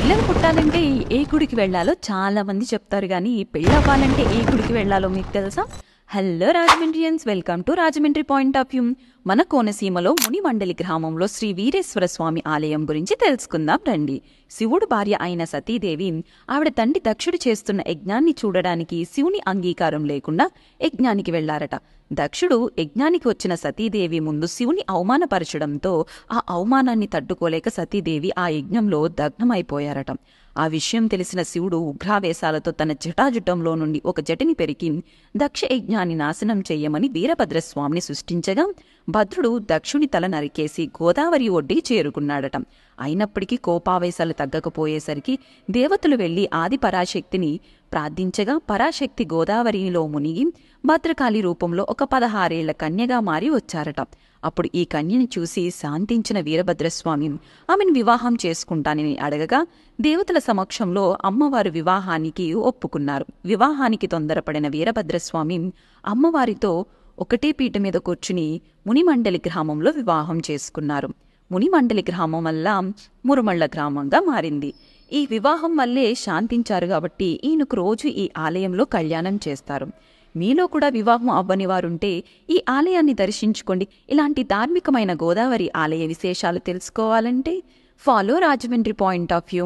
పిల్లలు పుట్టాలంటే ఏ గుడికి వెళ్ళాలో చాలా మంది చెప్తారు కానీ పెళ్ళవ్వాలంటే ఏ గుడికి వెళ్ళాలో మీకు తెలుసా? Hello Rajahmundrians, welcome to Rajahmundry point of view. మన కోనసీమలో మునిమండలి గ్రామంలో శ్రీ వీరేశ్వర స్వామి ఆలయం గురించి తెలుసుకుందాం రండి. శివుడు భార్య అయిన సతీదేవి ఆవిడ తండ్రి దక్షుడు చేస్తున్న యజ్ఞాన్ని చూడడానికి శివుని అంగీకారం లేకుండా యజ్ఞానికి వెళ్లారట. దక్షుడు యజ్ఞానికి వచ్చిన సతీదేవి ముందు శివుని అవమానపరచడంతో ఆ అవమానాన్ని తట్టుకోలేక సతీదేవి ఆ యజ్ఞంలో దగ్నమైపోయారట. ఆ విషయం తెలిసిన శివుడు ఉగ్రావేశాలతో తన జటాజుటంలో నుండి ఒక జటిని పెరికి దక్ష యజ్ఞాన్ని నాశనం చెయ్యమని వీరభద్రస్వామిని సృష్టించగా భద్రుడు దక్షుని తల నరికేసి గోదావరి ఒడ్డుకి చేరుకున్నాడట. అయినప్పటికీ కోపావేశాలు తగ్గకపోయేసరికి దేవతలు వెళ్లి ఆది పరాశక్తిని ప్రార్థించగా పరాశక్తి గోదావరిలో మునిగి భద్రకాళి రూపంలో ఒక 16 ఏళ్ల కన్యగా మారి వచ్చారట. అప్పుడు ఈ కన్యని చూసి శాంతించిన వీరభద్రస్వామి ఆమెను వివాహం చేసుకుంటానని అడగగా దేవతల సమక్షంలో అమ్మవారు వివాహానికి ఒప్పుకున్నారు. వివాహానికి తొందరపడిన వీరభద్రస్వామి అమ్మవారితో ఒకటే పీట మీద కూర్చుని మునిమండలి గ్రామంలో వివాహం చేసుకున్నారు. మునిమండలి గ్రామం వల్ల మురుమళ్ళ గ్రామంగా మారింది. ఈ వివాహం వల్లే శాంతించారు కాబట్టి ఈయనకు రోజు ఈ ఆలయంలో కళ్యాణం చేస్తారు. మీలో కూడా వివాహం అవ్వని వారుంటే ఈ ఆలయాన్ని దర్శించుకోండి. ఇలాంటి ధార్మికమైన గోదావరి ఆలయ విశేషాలు తెలుసుకోవాలంటే follow Rajahmundry point of view.